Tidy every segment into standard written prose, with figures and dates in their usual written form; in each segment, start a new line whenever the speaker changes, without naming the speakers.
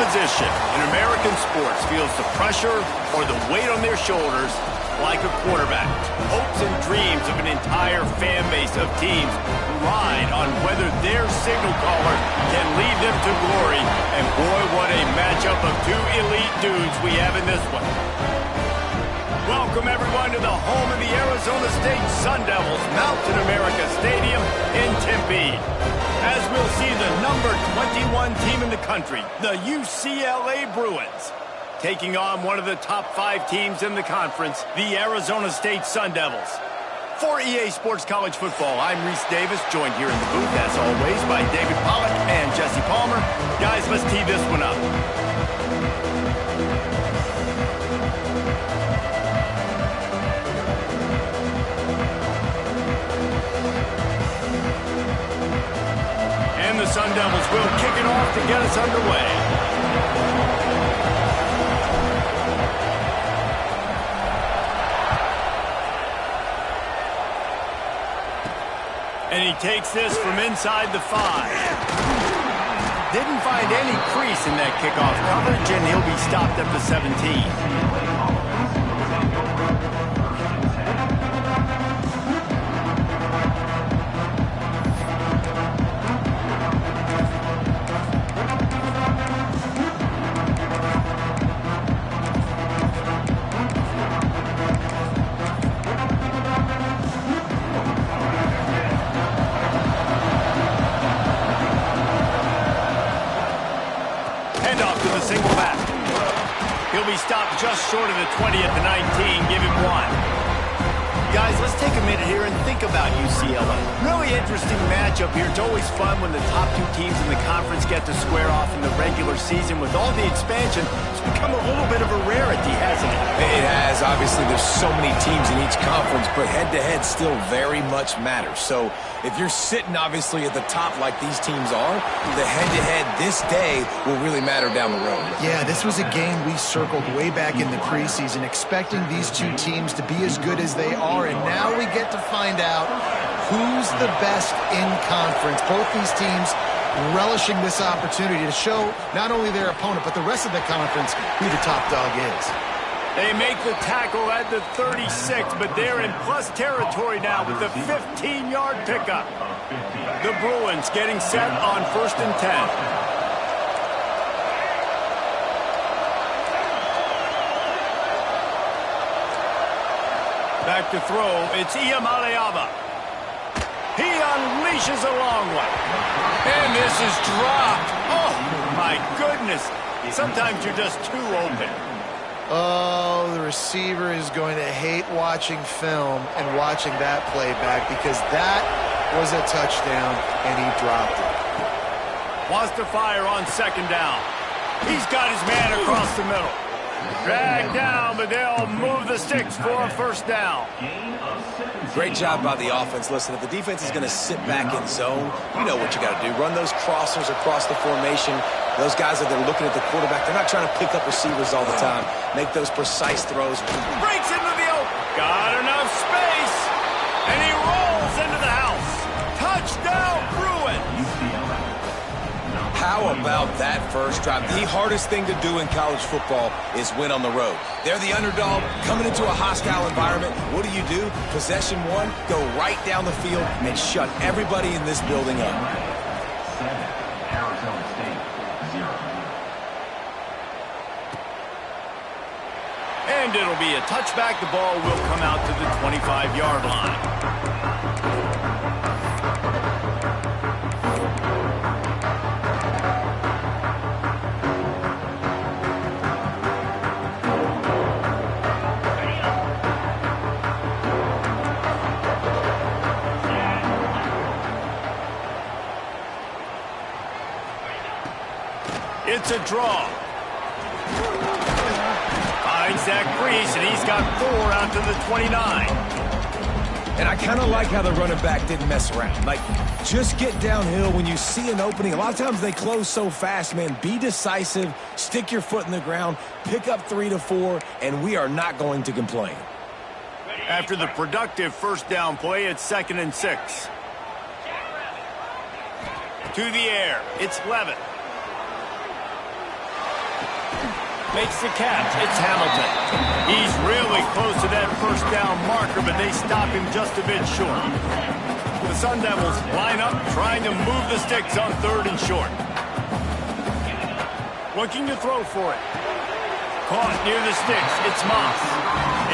position in American sports feels the pressure or the weight on their shoulders like a quarterback. Hopes and dreams of an entire fan base of teams ride on whether their signal caller can lead them to glory. And boy, what a matchup of two elite dudes we have in this one. Welcome, everyone, to the home of the Arizona State Sun Devils, Mountain America Stadium in Tempe. As we'll see the number 21 team in the country, the UCLA Bruins, taking on one of the top 5 teams in the conference, the Arizona State Sun Devils. For EA Sports College Football, I'm Reese Davis, joined here in the booth, as always, by David Pollack and Jesse Palmer. Guys, let's tee this one up. And the Sun Devils will kick it off to get us underway. And he takes this from inside the 5. Didn't find any crease in that kickoff coverage, and he'll be stopped at the 17. Single back. He'll be stopped just short of the 20 at the 19. Give him 1. Guys, let's take a minute here and think about UCLA. Really interesting matchup here. It's always fun when the top 2 teams in the conference get to square off in the regular season. With all the expansion, it's become a little bit of a rarity, hasn't it?
It has. Obviously, there's so many teams in each conference, but head-to-head still very much matters. So if you're sitting, obviously, at the top like these teams are, the head-to-head this day will really matter down the road.
Yeah, this was a game we circled way back in the preseason, expecting these 2 teams to be as good as they are, and now we get to find out who's the best in conference. Both these teams relishing this opportunity to show not only their opponent, but the rest of the conference who the top dog is.
They make the tackle at the 36, but they're in plus territory now with the 15-yard pickup. The Bruins getting set on 1st and 10. Back to throw, it's Iyamaleava. He unleashes a long one. And this is dropped. Oh, my goodness. Sometimes you're just too open.
Oh, the receiver is going to hate watching film and watching that play back, because that was a touchdown, and he dropped it.
Wants to fire on 2nd down. He's got his man across the middle. Dragged down, but they'll move the sticks for a 1st down.
Great job by the offense. Listen, if the defense is going to sit back in zone, you know what you got to do. Run those crossers across the formation. Those guys that are looking at the quarterback, they're not trying to pick up receivers all the time. Make those precise throws.
Breaks into the open. Got enough space. And he rolls into the house. Touchdown, Bruins.
How about that first drive? The hardest thing to do in college football is win on the road. They're the underdog coming into a hostile environment. What do? Possession 1, go right down the field and shut everybody in this building up.
And it'll be a touchback. The ball will come out to the 25-yard line. It's a draw. Finds that crease, and he's got 4 out to the 29.
And I kind of like how the running back didn't mess around. Like, just get downhill when you see an opening. A lot of times they close so fast, man. Be decisive, stick your foot in the ground, pick up 3 to 4, and we are not going to complain.
After the productive 1st down play, it's 2nd and 6. To the air, it's Levitt. Makes the catch. It's Hamilton. He's really close to that first down marker, but they stop him just a bit short. The Sun Devils line up, trying to move the sticks on 3rd and short. Looking to throw for it. Caught near the sticks. It's Moss.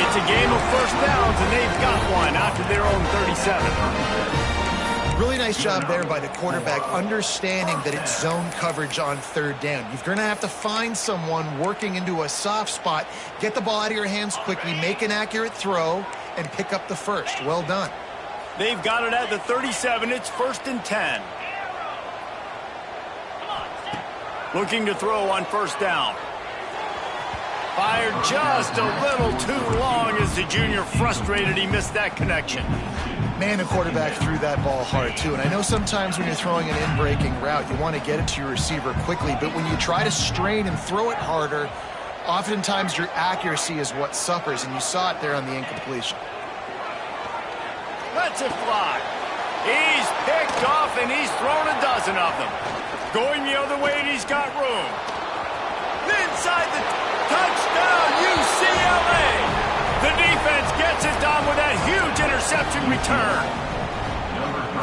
It's a game of first downs, and they've got one after their own 37.
Really nice job there by the quarterback, understanding that it's zone coverage on 3rd down. You're going to have to find someone working into a soft spot, get the ball out of your hands quickly, make an accurate throw, and pick up the first. Well done.
They've got it at the 37. It's 1st and 10. Looking to throw on 1st down. Fired just a little too long as the junior frustrated. He missed that connection.
Man, the quarterback threw that ball hard, too. And I know sometimes when you're throwing an in-breaking route, you want to get it to your receiver quickly. But when you try to strain and throw it harder, oftentimes your accuracy is what suffers. And you saw it there on the incompletion.
Lets it fly. He's picked off, and he's thrown a dozen of them. Going the other way, and he's got room. Inside the touchdown, UCLA. The defense gets it done with that huge interception return.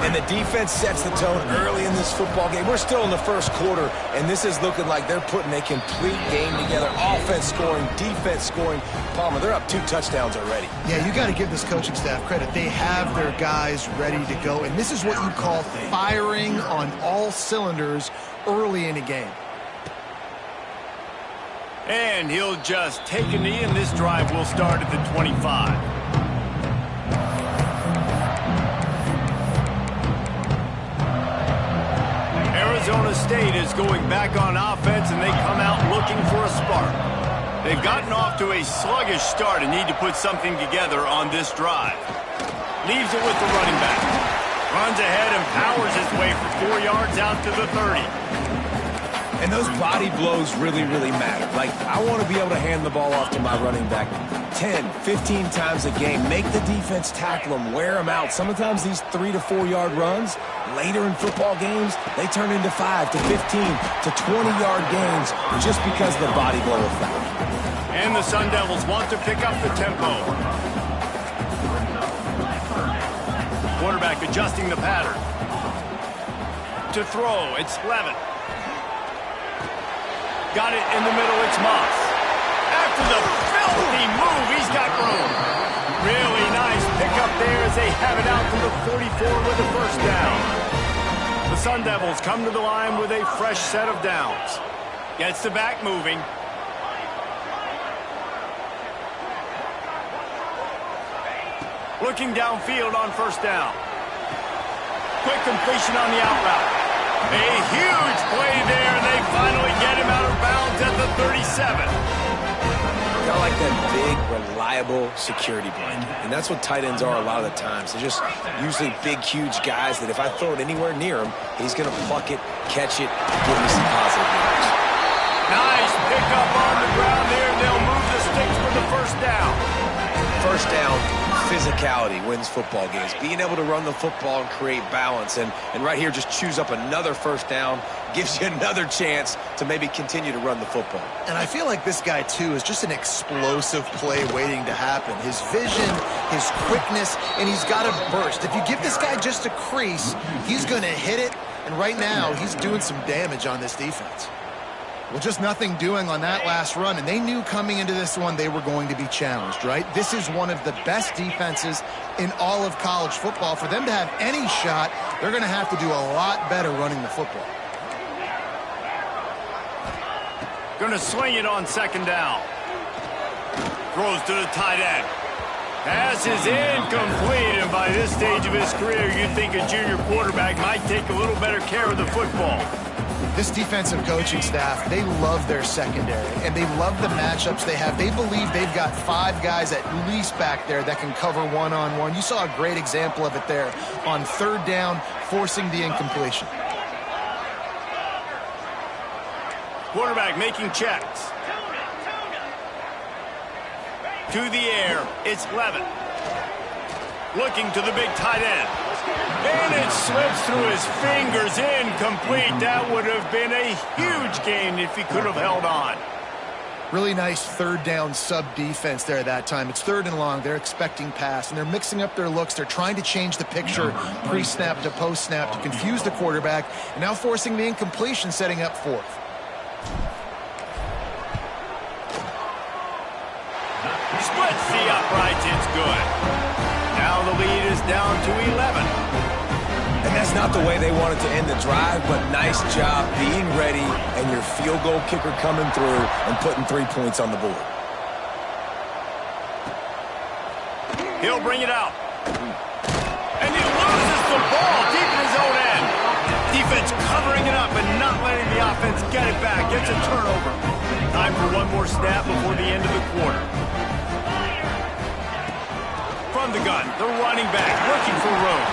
And the defense sets the tone early in this football game. We're still in the first quarter, and this is looking like they're putting a complete game together. Offense scoring, defense scoring. Palmer, they're up 2 touchdowns already.
Yeah, you got to give this coaching staff credit. They have their guys ready to go, and this is what you call firing on all cylinders early in a game.
And he'll just take a knee, and this drive will start at the 25. Arizona State is going back on offense, and they come out looking for a spark. They've gotten off to a sluggish start and need to put something together on this drive. Leaves it with the running back. Runs ahead and powers his way for 4 yards out to the 30.
And those body blows really, really matter. Like, I want to be able to hand the ball off to my running back 10, 15 times a game. Make the defense tackle them, wear them out. Sometimes these 3 to 4 yard runs, later in football games, they turn into 5 to 15 to 20-yard gains just because of the body blow effect.
And the Sun Devils want to pick up the tempo. Quarterback adjusting the pattern. To throw, it's Levin. Got it in the middle, it's Moss. After the filthy move, he's got room. Really nice pickup there as they have it out to the 44 with the first down. The Sun Devils come to the line with a fresh set of downs. Gets the back moving. Looking downfield on first down. Quick completion on the out route. A huge play there, and they finally get him out of bounds at the 37.
Kind of like that big, reliable security blanket. And that's what tight ends are a lot of the times. They're just usually big, huge guys that if I throw it anywhere near him, he's going to pluck it, catch it, give me some positive yards.
Nice pickup on the ground there. They'll move the sticks for the first down.
First down, physicality wins football games. Being able to run the football and create balance. And right here, just choose up another first down, gives you another chance to maybe continue to run the football.
And I feel like this guy, too, is just an explosive play waiting to happen. His vision, his quickness, and he's got a burst. If you give this guy just a crease, he's going to hit it. And right now, he's doing some damage on this defense. Well, just nothing doing on that last run, and they knew coming into this one they were going to be challenged, right? This is one of the best defenses in all of college football. For them to have any shot, they're going to have to do a lot better running the football.
Going to swing it on second down. Throws to the tight end. Pass is incomplete, and by this stage of his career, you'd think a junior quarterback might take a little better care of the football.
This defensive coaching staff, they love their secondary, and they love the matchups they have. They believe they've got 5 guys at least back there that can cover one-on-one. You saw a great example of it there on third down, forcing the incompletion.
Quarterback making checks. To the air, it's Levin. Looking to the big tight end. And it slips through his fingers, incomplete. That would have been a huge gain if he could have held on.
Really nice third down sub defense there that time. It's 3rd and long. They're expecting pass, and they're mixing up their looks. They're trying to change the picture pre-snap to post-snap to confuse the quarterback, and now forcing the incompletion, setting up 4th.
Splits the uprights. It's good. Now the lead is down to 11.
And that's not the way they wanted to end the drive, but nice job being ready and your field goal kicker coming through and putting 3 points on the board.
He'll bring it out. And he loses the ball deep in his own end. Defense covering it up and not letting the offense get it back. Gets a turnover. Time for one more snap before the end of the quarter. From the gun, the running back looking for room.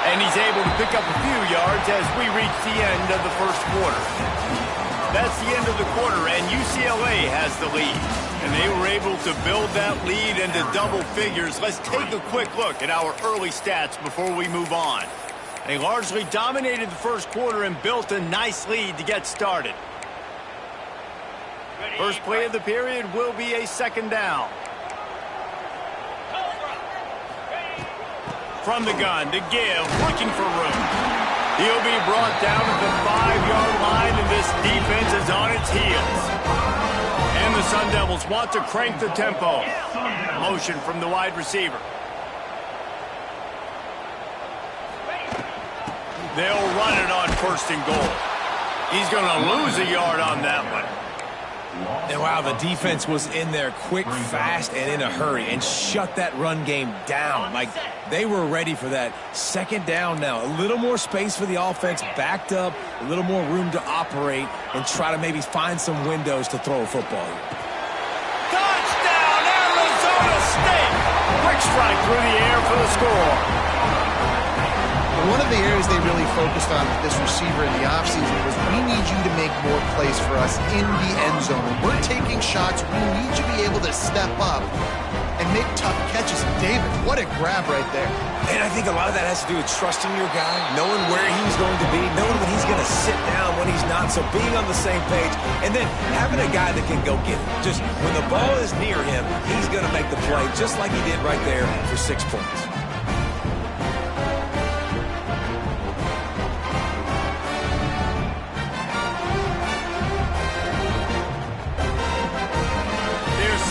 And he's able to pick up a few yards as we reach the end of the first quarter. That's the end of the quarter, and UCLA has the lead. And they were able to build that lead into double figures. Let's take a quick look at our early stats before we move on. They largely dominated the first quarter and built a nice lead to get started. First play of the period will be a 2nd down. From the gun to give, looking for room. He'll be brought down at the 5-yard line, and this defense is on its heels. And the Sun Devils want to crank the tempo. Motion from the wide receiver. They'll run it on 1st and goal. He's going to lose a yard on that one.
And wow, the defense was in there quick, fast, and in a hurry and shut that run game down. Like, they were ready for that. 2nd down now. A little more space for the offense, backed up, a little more room to operate and try to maybe find some windows to throw a football.
Touchdown, Arizona State! Quick strike through the air for the score.
One of the areas they really focused on with this receiver in the offseason was, we need you to make more plays for us in the end zone. When we're taking shots, we need you to be able to step up and make tough catches. David, what a grab right there.
And I think a lot of that has to do with trusting your guy, knowing where he's going to be, knowing when he's going to sit down, when he's not, so being on the same page, and then having a guy that can go get it. Just when the ball is near him, he's going to make the play, just like he did right there for 6 points.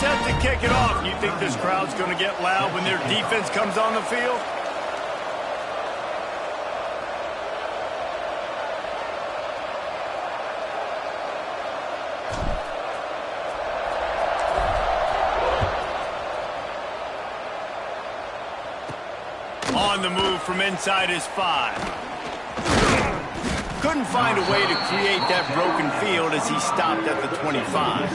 Set to kick it off. You think this crowd's going to get loud when their defense comes on the field? On the move from inside his 5. Couldn't find a way to create that broken field as he stopped at the 25.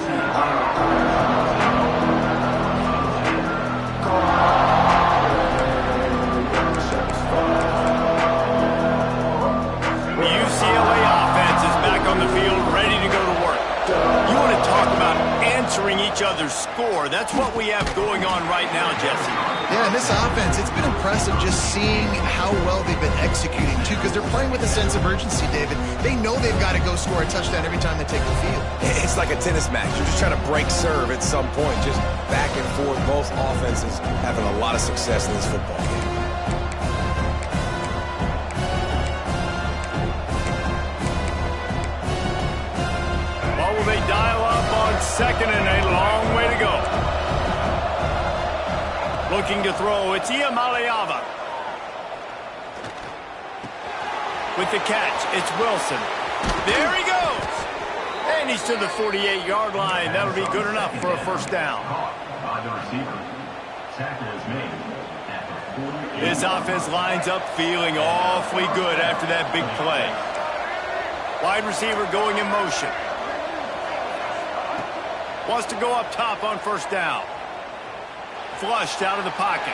The UCLA offense is back on the field, ready to go to work. You want to talk about answering each other's score. That's what we have going on right now, Jesse.
Yeah, and this offense, it's been impressive just seeing how well they've been executing, too, because they're playing with a sense of urgency, David. They know they've got to go score a touchdown every time they take the field.
It's like a tennis match. You're just trying to break serve at some point, just back and forth. Both offenses having a lot of success in this football game.
What will they dial up on 2nd and a long way to go? Looking to throw, it's Iamaleava. With the catch, it's Wilson. There he goes! And he's to the 48-yard line. That'll be good enough for a 1st down. This offense lines up feeling awfully good after that big play. Wide receiver going in motion. Wants to go up top on 1st down. Flushed out of the pocket.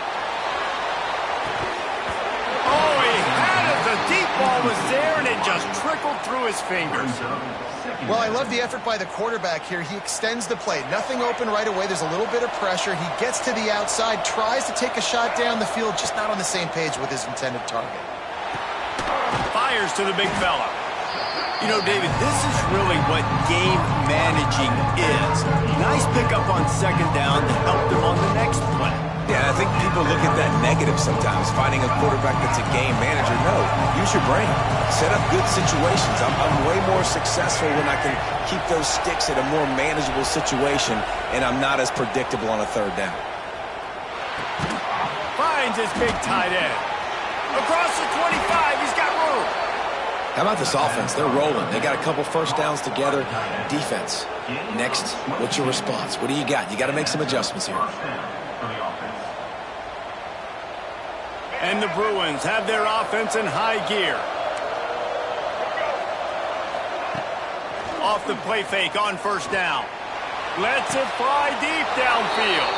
Oh, he had it. The deep ball was there, and it just trickled through his fingers.
Well, I love the effort by the quarterback here. He extends the play. Nothing open right away. There's a little bit of pressure. He gets to the outside, tries to take a shot down the field, just not on the same page with his intended target.
Fires to the big fella. You know, David, this is really what game managing is. Nice pickup on second down to help them on the next play.
Yeah, I think people look at that negative sometimes, finding a quarterback that's a game manager. No, use your brain. Set up good situations. I'm way more successful when I can keep those sticks at a more manageable situation, and I'm not as predictable on a third down.
Finds his big tight end. Across the 25, he's got room.
How about this offense? They're rolling. They got a couple first downs together. Defense. Next, what's your response? What do you got? You got to make some adjustments here.
And the Bruins have their offense in high gear. Off the play fake on first down. Lets it fly deep downfield.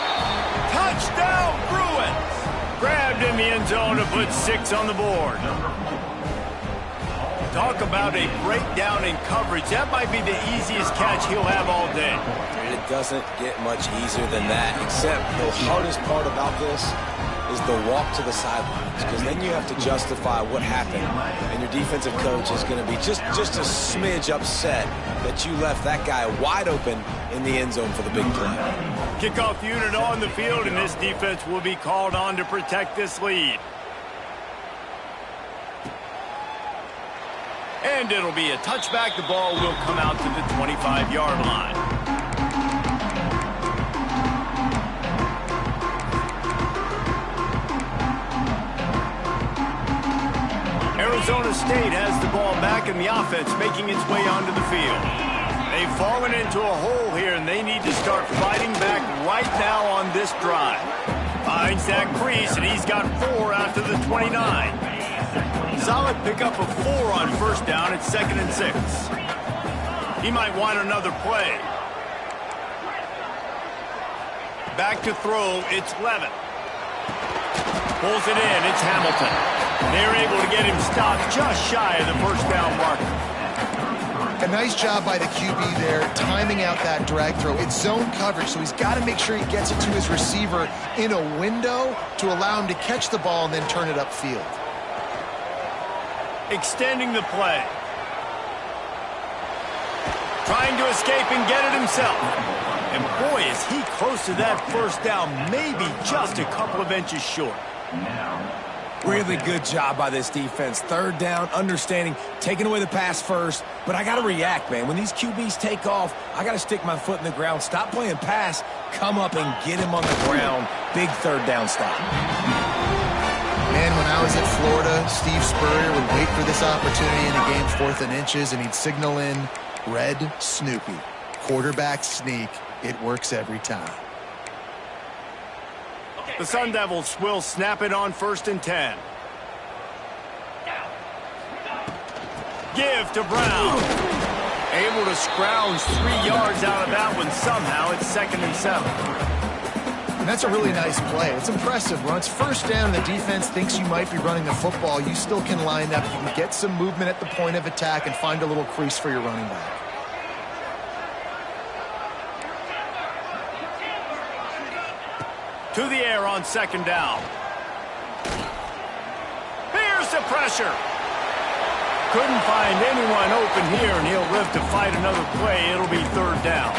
Touchdown, Bruins! Grabbed in the end zone to put 6 on the board. Talk about a breakdown in coverage. That might be the easiest catch he'll have all day.
It doesn't get much easier than that, except the hardest part about this is the walk to the sidelines, because then you have to justify what happened, and your defensive coach is going to be just a smidge upset that you left that guy wide open in the end zone for the big play.
Kickoff unit on the field, and this defense will be called on to protect this lead. And it'll be a touchback. The ball will come out to the 25-yard line. Arizona State has the ball back, and the offense making its way onto the field. They've fallen into a hole here, and they need to start fighting back right now on this drive. Finds that crease, and he's got 4 after the 29. Solid pickup of 4 on first down. It's 2nd and 6. He might want another play. Back to throw. It's Levin. Pulls it in. It's Hamilton. They're able to get him stopped just shy of the first down marker.
A nice job by the QB there, timing out that drag throw. It's zone coverage, so he's got to make sure he gets it to his receiver in a window to allow him to catch the ball and then turn it upfield.
Extending the play. Trying to escape and get it himself. And boy, is he close to that first down, maybe just a couple of inches short.
Really good job by this defense. Third down, understanding, taking away the pass first. But I got to react, man. When these QBs take off, I got to stick my foot in the ground. Stop playing pass. Come up and get him on the ground. Big third down stop.
Man, when I was at Florida, Steve Spurrier would wait for this opportunity in a game 4th and inches, and he'd signal in Red Snoopy. Quarterback sneak. It works every time.
The Sun Devils will snap it on 1st and 10. Give to Brown. Able to scrounge 3 yards out of that one somehow. It's 2nd and 7.
And that's a really nice play. It's impressive. When it's first down and the defense thinks you might be running the football, you still can line up. You can get some movement at the point of attack and find a little crease for your running back.
To the air on 2nd down. Here's the pressure. Couldn't find anyone open here, and he'll live to fight another play. It'll be 3rd down.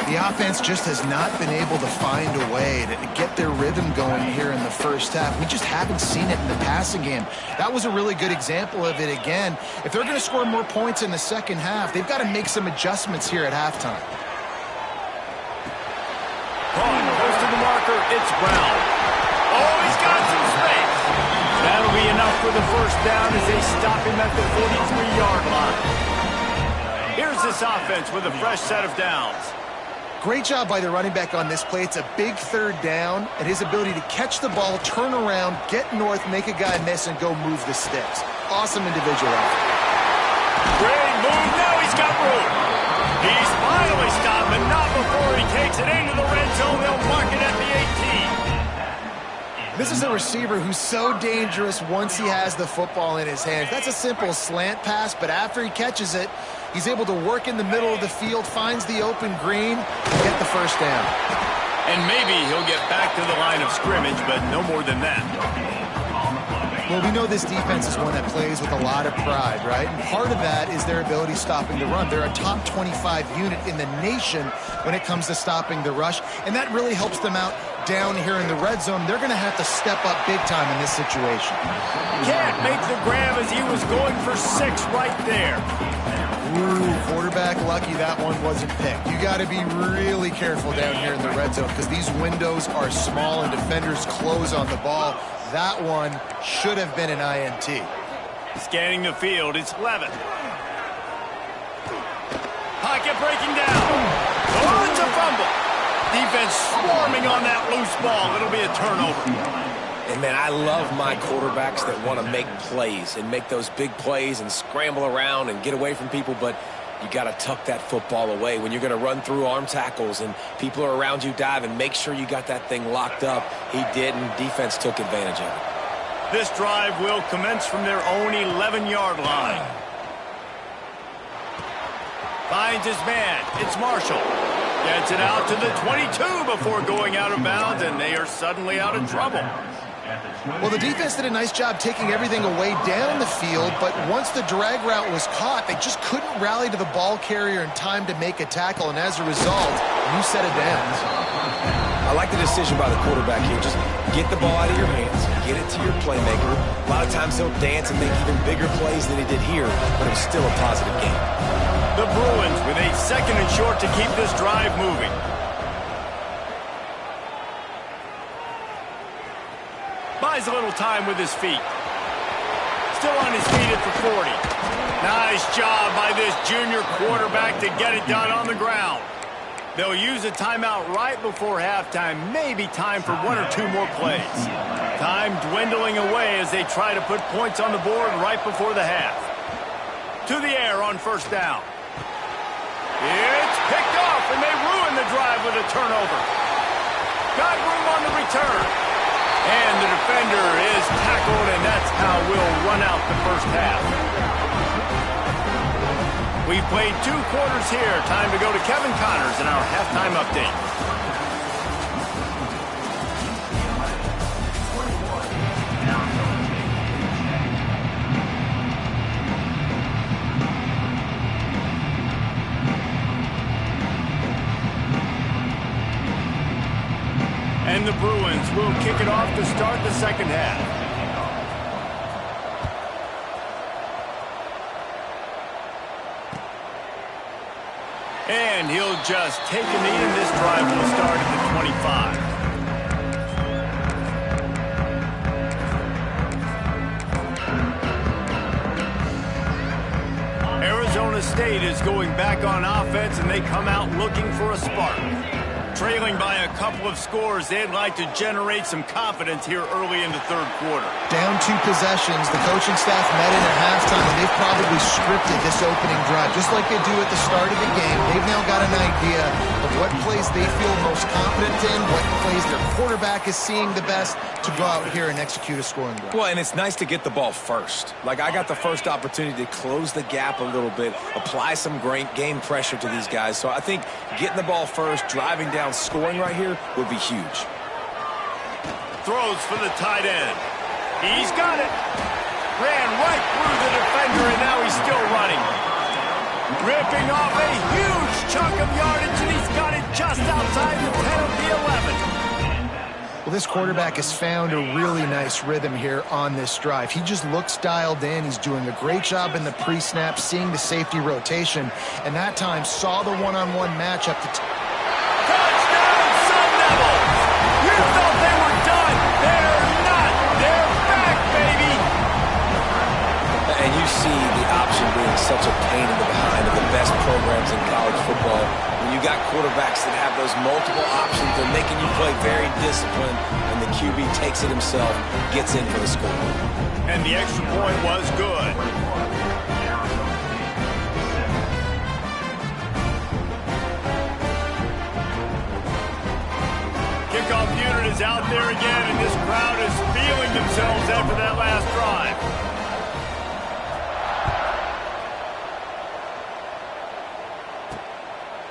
The offense just has not been able to find a way to get their rhythm going here in the first half. We just haven't seen it in the passing game. That was a really good example of it again. If they're going to score more points in the second half, they've got to make some adjustments here at halftime.
Close to the marker, it's Brown. Oh, he's got some space. That'll be enough for the first down as they stop him at the 43-yard line. Here's this offense with a fresh set of downs.
Great job by the running back on this play. It's a big 3rd down, and his ability to catch the ball, turn around, get north, make a guy miss, and go move the sticks. Awesome individual effort.
Great move. Now he's got room. He's finally stopped, but not before he takes it into the red zone. They'll mark it at the 18.
This is a receiver who's so dangerous once he has the football in his hands. That's a simple slant pass, but after he catches it, he's able to work in the middle of the field, finds the open green, and get the first down.
And maybe he'll get back to the line of scrimmage, but no more than that.
Well, we know this defense is one that plays with a lot of pride, right? And part of that is their ability stopping the run. They're a top 25 unit in the nation when it comes to stopping the rush, and that really helps them out down here in the red zone. They're going to have to step up big time in this situation.
Can't make the grab as he was going for 6 right there.
Ooh, quarterback lucky that one wasn't picked. You got to be really careful down here in the red zone because these windows are small and defenders close on the ball. That one should have been an INT.
Scanning the field, it's Levin. Pocket breaking down. Oh, it's a fumble. Defense swarming on that loose ball. It'll be a turnover.
And, man, I love my quarterbacks that want to make plays and make those big plays and scramble around and get away from people, but you got to tuck that football away. When you're going to run through arm tackles and people are around you diving, make sure you got that thing locked up. He did, and defense took advantage of it.
This drive will commence from their own 11-yard line. Finds his man. It's Marshall. Gets it out to the 22 before going out of bounds, and they are suddenly out of trouble.
Well, the defense did a nice job taking everything away down the field, but once the drag route was caught, they just couldn't rally to the ball carrier in time to make a tackle, and as a result, you set it down.
I like the decision by the quarterback here. Just get the ball out of your hands, get it to your playmaker. A lot of times he'll dance and make even bigger plays than he did here, but it was still a positive game.
The Bruins with a 2nd and short to keep this drive moving. Buys a little time with his feet. Still on his feet at the 40. Nice job by this junior quarterback to get it done on the ground. They'll use a timeout right before halftime. Maybe time for 1 or 2 more plays. Time dwindling away as they try to put points on the board right before the half. To the air on 1st down. It's picked off, and they ruin the drive with a turnover. Got room on the return. And the defender is tackled, and that's how we'll run out the first half. We've played 2 quarters here. Time to go to Kevin Connors in our halftime update. And the Bruins will kick it off to start the second half. And he'll just take a knee, and this drive will start at the 25. Arizona State is going back on offense, and they come out looking for a spark. Trailing by a couple of scores, they'd like to generate some confidence here early in the 3rd quarter.
Down 2 possessions, the coaching staff met in at halftime, and they've probably scripted this opening drive. Just like they do at the start of the game, they've now got an idea of what plays they feel most confident in, what plays their quarterback is seeing the best to go out here and execute a scoring drive.
Well, and it's nice to get the ball first. Like, I got the first opportunity to close the gap a little bit, apply some great game pressure to these guys. So I think getting the ball first, driving down, scoring right here would be huge.
Throws for the tight end. He's got it. Ran right through the defender, and now he's still running. Ripping off a huge chunk of yardage, and he's got it just outside the 10 of the 11.
Well, this quarterback has found a really nice rhythm here on this drive. He just looks dialed in. He's doing a great job in the pre-snap, seeing the safety rotation, and that time saw the one-on-one matchup.
Touchdown, Sun Devils! You thought they were done. They're not. They're back, baby!
And you see the option being such a pain in the behind of the best programs in college football. When you got quarterbacks that have those multiple options, they're making you play very disciplined, and the QB takes it himself, gets in for the score.
And the extra point was good. Kickoff unit is out there again, and this crowd is feeling themselves after that last drive.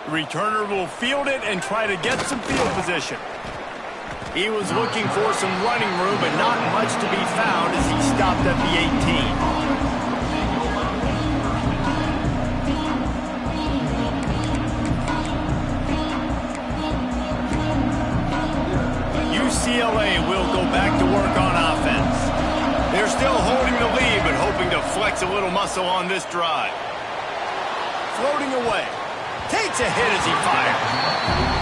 The returner will field it and try to get some field position. He was looking for some running room, but not much to be found as he stopped at the 18. UCLA will go back to work on offense. They're still holding the lead, but hoping to flex a little muscle on this drive. Floating away. Takes a hit as he fires.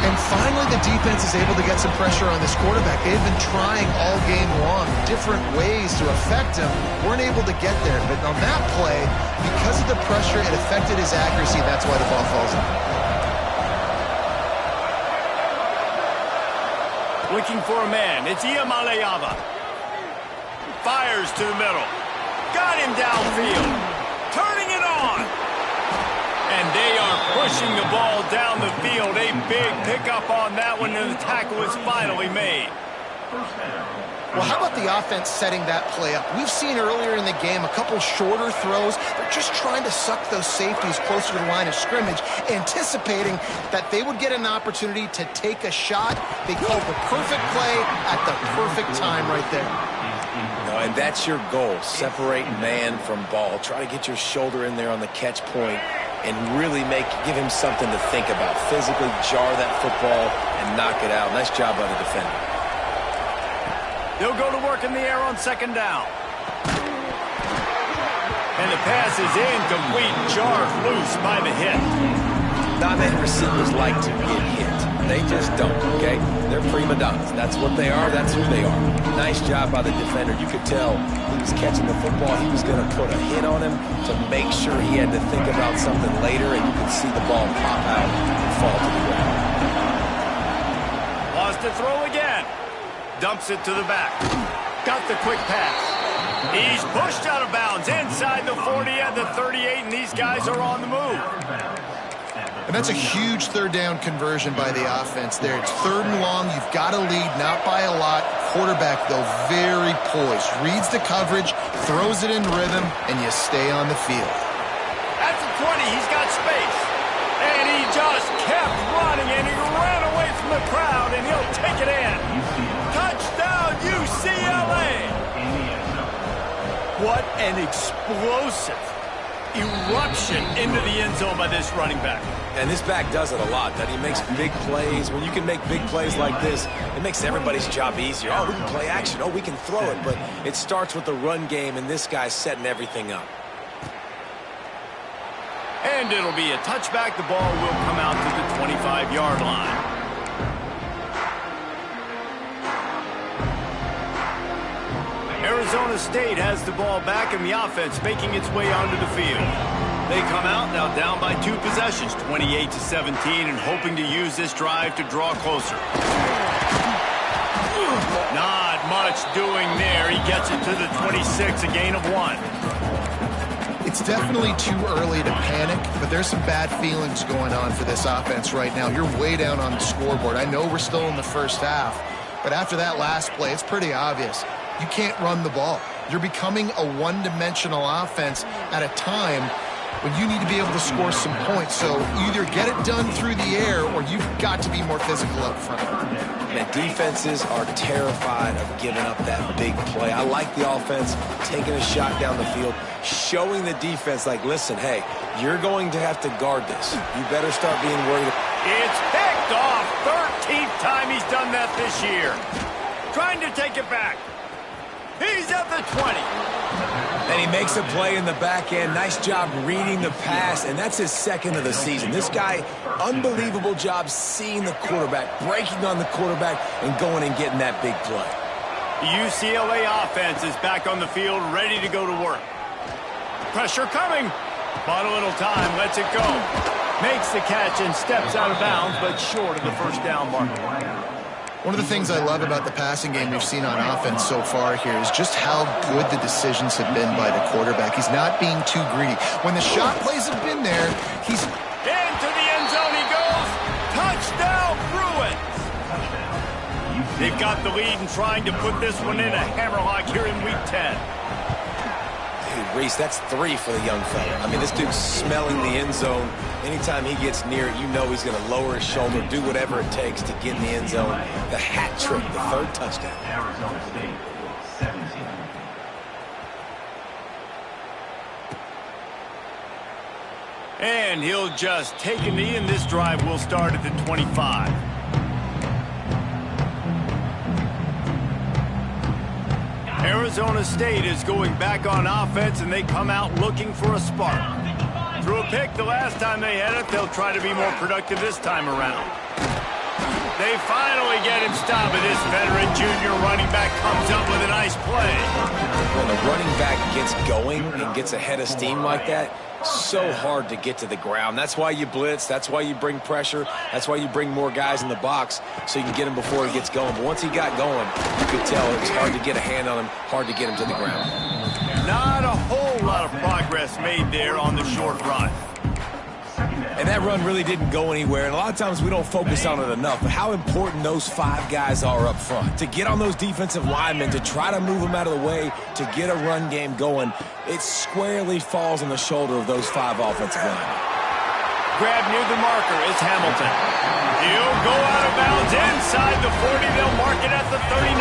And finally, the defense is able to get some pressure on this quarterback. They've been trying all game long, different ways to affect him. Weren't able to get there. But on that play, because of the pressure, it affected his accuracy. That's why the ball falls in.
Looking for a man. It's Ncaa. Fires to the middle. Got him downfield. Turning it on. And they are pushing the ball down the field. A big pickup on that one, and the tackle is finally made.
Well, how about the offense setting that play up? We've seen earlier in the game a couple shorter throws. They're just trying to suck those safeties closer to the line of scrimmage, anticipating that they would get an opportunity to take a shot. They called the perfect play at the perfect time right there.
And that's your goal. Separate man from ball. Try to get your shoulder in there on the catch point and really give him something to think about. Physically jar that football and knock it out. Nice job by the defender.
They'll go to work in the air on second down. And the pass is incomplete, jarred loose by the hit.
Not many receivers like to get hit. They just don't, okay? They're prima donnas. That's what they are. That's who they are. Nice job by the defender. You could tell he was catching the football. He was going to put a hit on him to make sure he had to think about something later, and you could see the ball pop out and fall to the ground.
Lost to throw again. Dumps it to the back. Got the quick pass. He's pushed out of bounds inside the 40 at the 38, and these guys are on the move.
And that's a huge third down conversion by the offense there. It's third and long. You've got to lead, not by a lot. Quarterback, though, very poised. Reads the coverage, throws it in rhythm, and you stay on the field.
At the 20, he's got space. And he just kept running, and he ran away from the crowd, and he'll take it in. Touchdown, UCLA! What an explosive eruption into the end zone by this running back.
And this back does it a lot. That he makes big plays. When you can make big plays like this, it makes everybody's job easier. Oh, we can play action. Oh, we can throw it. But it starts with the run game, and this guy's setting everything up.
And it'll be a touchback. The ball will come out to the 25-yard line. Arizona State has the ball back, and the offense making its way onto the field. They come out now down by 2 possessions, 28-17, and hoping to use this drive to draw closer. Not much doing there. He gets it to the 26, a gain of 1.
It's definitely too early to panic, but there's some bad feelings going on for this offense right now. You're way down on the scoreboard. I know we're still in the first half, but after that last play, it's pretty obvious. You can't run the ball. You're becoming a one-dimensional offense at a time when you need to be able to score some points. So either get it done through the air or you've got to be more physical up front.
And defenses are terrified of giving up that big play. I like the offense taking a shot down the field, showing the defense, like, listen, hey, you're going to have to guard this. You better start being worried.
It's picked off. 13th time he's done that this year. Trying to take it back. He's at the 20.
And he makes a play in the back end. Nice job reading the pass, and that's his second of the season. This guy, unbelievable job seeing the quarterback, breaking on the quarterback, and going and getting that big play.
The UCLA offense is back on the field, ready to go to work. Pressure coming. Bought a little time, lets it go. Makes the catch and steps out of bounds, but short of the first down marker.
One of the things I love about the passing game we've seen on offense so far here is just how good the decisions have been by the quarterback. He's not being too greedy. When the shot plays have been there, he's...
Into the end zone he goes. Touchdown, Bruins. They've got the lead and trying to put this one in a hammerlock here in Week 10.
Dude, Reese, that's 3 for the young fella. I mean, this dude's smelling the end zone. Anytime he gets near it, you know he's going to lower his shoulder, do whatever it takes to get in the end zone. The hat trick, the 3rd touchdown.
Arizona State, 17.
And he'll just take a knee, and this drive will start at the 25. Arizona State is going back on offense, and they come out looking for a spark. Threw a pick the last time they had it. They'll try to be more productive this time around. They finally get him stopped, and this veteran junior running back comes up with a nice play.
When the running back gets going and gets ahead of steam like that, so hard to get to the ground. That's why you blitz. That's why you bring pressure. That's why you bring more guys in the box so you can get him before he gets going. But once he got going, you could tell it was hard to get a hand on him, hard to get him to the ground.
Not a whole lot of progress made there on the short run.
And that run really didn't go anywhere. And a lot of times we don't focus on it enough. But how important those 5 guys are up front. To get on those defensive linemen, to try to move them out of the way, to get a run game going, it squarely falls on the shoulder of those 5 offensive linemen.
Grab near the marker is Hamilton. He'll go out of bounds inside the 40. They'll mark it at the 39.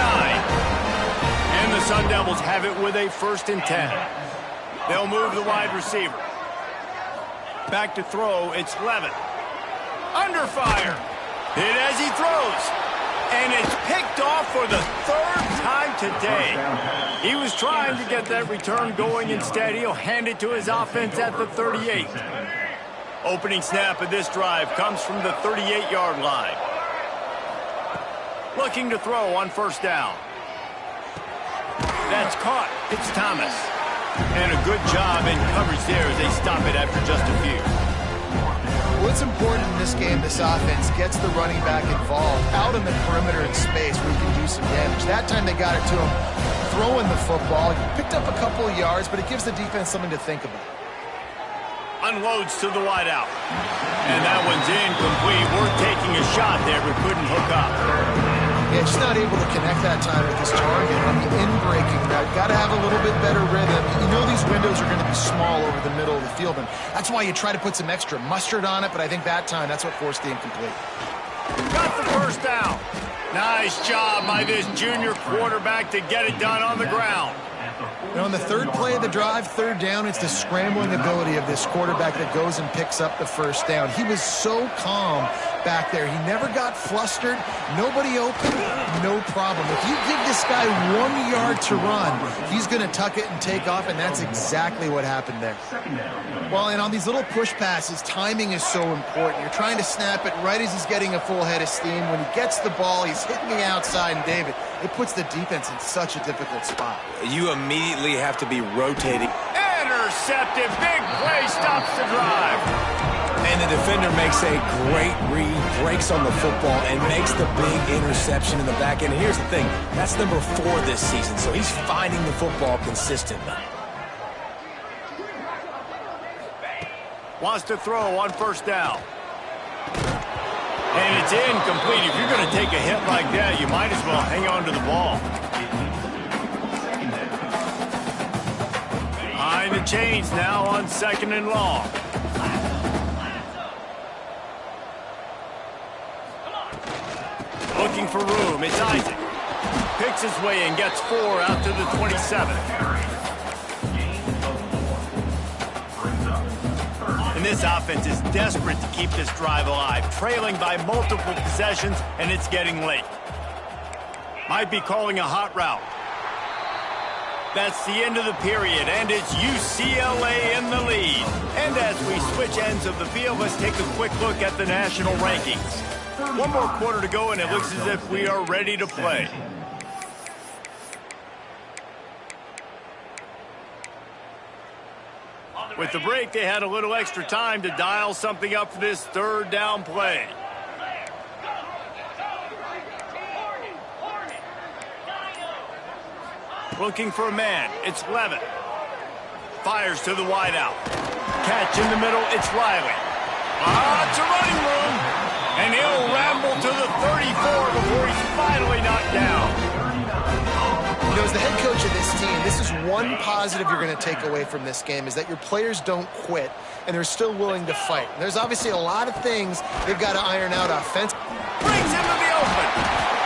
And the Sun Devils have it with a 1st and 10. They'll move the wide receiver. Back to throw, it's Levin. Under fire. Hit as he throws. And it's picked off for the 3rd time today. He was trying to get that return going. Instead, he'll hand it to his offense at the 38. Opening snap of this drive comes from the 38-yard line. Looking to throw on 1st down. That's caught. It's Thomas. And a good job in coverage there as they stop it after just a few.
What's important in this game, this offense gets the running back involved out on the perimeter in space where he can do some damage. That time they got it to him throwing the football. He picked up a couple of yards, but it gives the defense something to think about.
Unloads to the wideout. And that one's incomplete. We're taking a shot there, but couldn't hook up.
Yeah, just not able to connect that time with his target. On the in-breaking route, got to have a little bit better rhythm. You know these windows are going to be small over the middle of the field, and that's why you try to put some extra mustard on it, but I think that time, that's what forced the incomplete.
Got the 1st down. Nice job by this junior quarterback to get it done on the ground.
You know, on the 3rd play of the drive, 3rd down, it's the scrambling ability of this quarterback that goes and picks up the 1st down. He was so calm back there. He never got flustered. Nobody open, no problem. If you give this guy 1 yard to run, he's going to tuck it and take off, and that's exactly what happened there. Well, and on these little push passes, timing is so important. You're trying to snap it right as he's getting a full head of steam. When he gets the ball, he's hitting the outside, and David, it puts the defense in such a difficult spot.
You immediately have to be rotating.
Intercepted. Big play stops the drive.
And the defender makes a great read, breaks on the football, and makes the big interception in the back end. And here's the thing, that's number 4 this season, so he's finding the football consistently.
Wants to throw on 1st down. And it's incomplete. If you're going to take a hit like that, you might as well hang on to the ball. Behind the chains now on 2nd and long. Looking for room, it's Isaac. Picks his way and gets 4 out to the 27. And this offense is desperate to keep this drive alive, trailing by multiple possessions, and it's getting late. Might be calling a hot route. That's the end of the period, and it's UCLA in the lead. And as we switch ends of the field, let's take a quick look at the national rankings. 1 more quarter to go, and it looks as if we are ready to play. With the break, they had a little extra time to dial something up for this 3rd down play. Looking for a man. It's Levin. Fires to the wideout. Catch in the middle. It's Riley. It's a running room. And he'll ramble to the 34 before he's finally knocked down.
You know, as the head coach of this team, this is one positive you're going to take away from this game, is that your players don't quit, and they're still willing to fight. And there's obviously a lot of things they've got to iron out offensively.
Brings him to the open.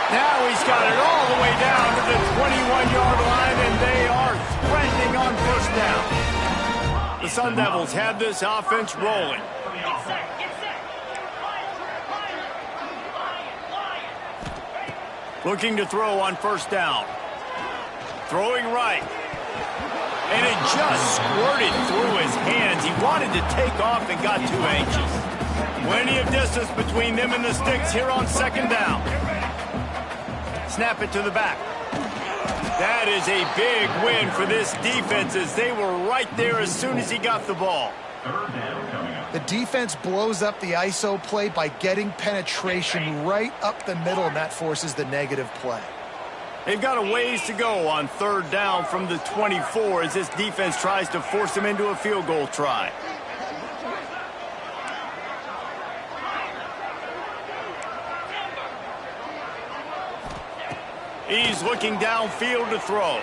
Now he's got it all the way down to the 21-yard line, and they are threatening on first down. The Sun Devils have this offense rolling. Looking to throw on first down. Throwing right. And it just squirted through his hands. He wanted to take off and got too anxious. Plenty of distance between them and the sticks here on second down. Snap it to the back. That is a big win for this defense, as they were right there as soon as he got the ball.
The defense blows up the ISO play by getting penetration right up the middle, and that forces the negative play.
They've got a ways to go on third down from the 24 as this defense tries to force them into a field goal try. He's looking downfield to throw.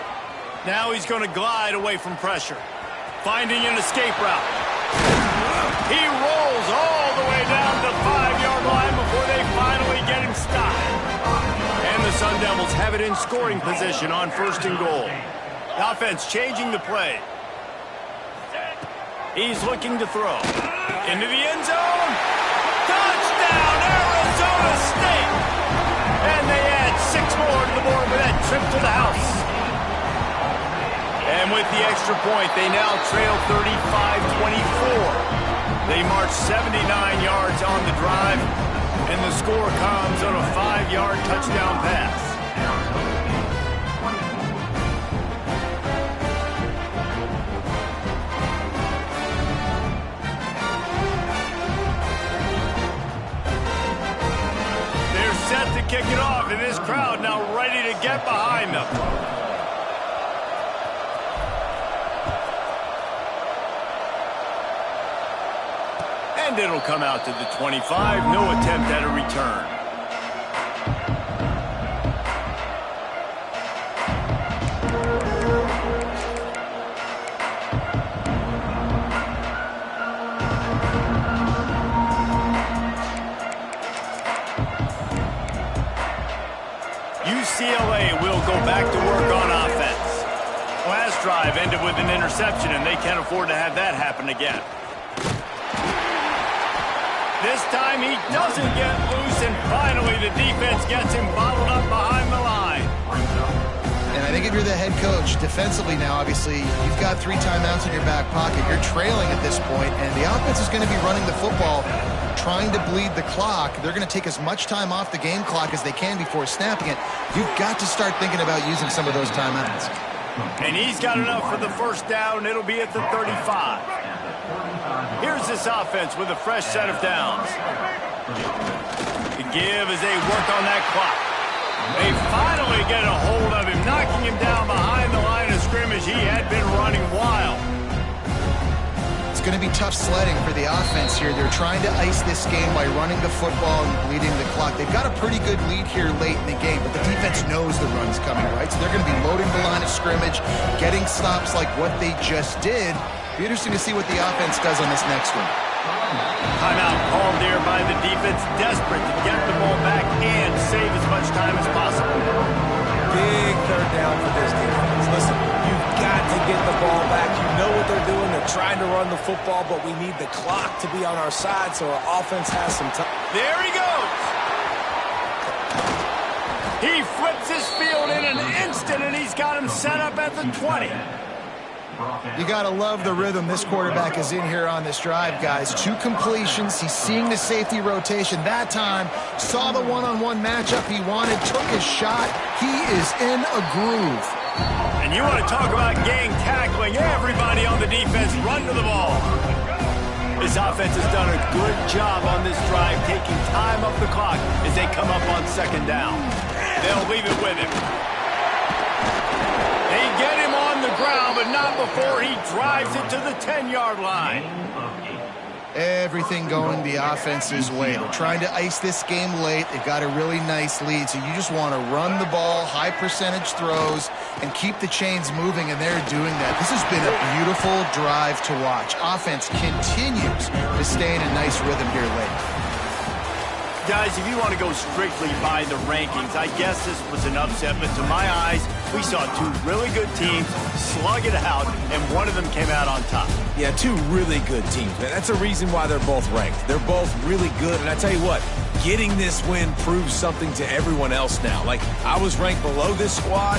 Now he's going to glide away from pressure. Finding an escape route. He rolls all the way down the 5-yard line before they finally get him stopped. And the Sun Devils have it in scoring position on first and goal. The offense changing the play. He's looking to throw. Into the end zone. Touchdown, Arizona State! And they add 6 more to the board with that trip to the house. And with the extra point, they now trail 35-24. They march 79 yards on the drive, and the score comes on a 5-yard touchdown pass. They're set to kick it off, and this crowd now ready to get behind them. And it'll come out to the 25. No attempt at a return. UCLA will go back to work on offense. Last drive ended with an interception, and they can't afford to have that happen again. This time he doesn't get loose, and finally the defense gets him bottled up behind the line.
And I think if you're the head coach, defensively now, obviously, you've got 3 timeouts in your back pocket. You're trailing at this point, and the offense is going to be running the football, trying to bleed the clock. They're going to take as much time off the game clock as they can before snapping it. You've got to start thinking about using some of those timeouts.
And he's got enough for the first down. It'll be at the 35. Here's this offense with a fresh set of downs. The give as they work on that clock. They finally get a hold of him, knocking him down behind the line of scrimmage. He had been running wild.
It's going to be tough sledding for the offense here. They're trying to ice this game by running the football and bleeding the clock. They've got a pretty good lead here late in the game, but the defense knows the run's coming, right? So they're going to be loading the line of scrimmage, getting stops like what they just did. Be interesting to see what the offense does on this next one.
Timeout called there by the defense, desperate to get the ball back and save as much time as possible.
Big third down for this defense. Listen, you've got to get the ball back. You know what they're doing. They're trying to run the football, but we need the clock to be on our side so our offense has some time.
There he goes. He flips his field in an instant, and he's got him set up at the 20.
You got to love the rhythm this quarterback is in here on this drive, guys. 2 completions. He's seeing the safety rotation. That time, saw the one-on-one matchup he wanted, took his shot. He is in a groove.
And you want to talk about gang tackling. Everybody on the defense run to the ball. This offense has done a good job on this drive, taking time off the clock as they come up on second down. They'll leave it with him. They get him on the ground, but not before he drives it to the 10-yard line.
Everything going the offense's way. They're trying to ice this game late. They've got a really nice lead, so you just want to run the ball, high percentage throws, and keep the chains moving, and they're doing that. This has been a beautiful drive to watch. Offense continues to stay in a nice rhythm here late.
Guys, if you want to go strictly by the rankings, I guess this was an upset, but to my eyes, we saw two really good teams slug it out, and one of them came out on top.
Yeah, two really good teams, man. That's a reason why they're both ranked. They're both really good, and I tell you what, getting this win proves something to everyone else now. Like, I was ranked below this squad.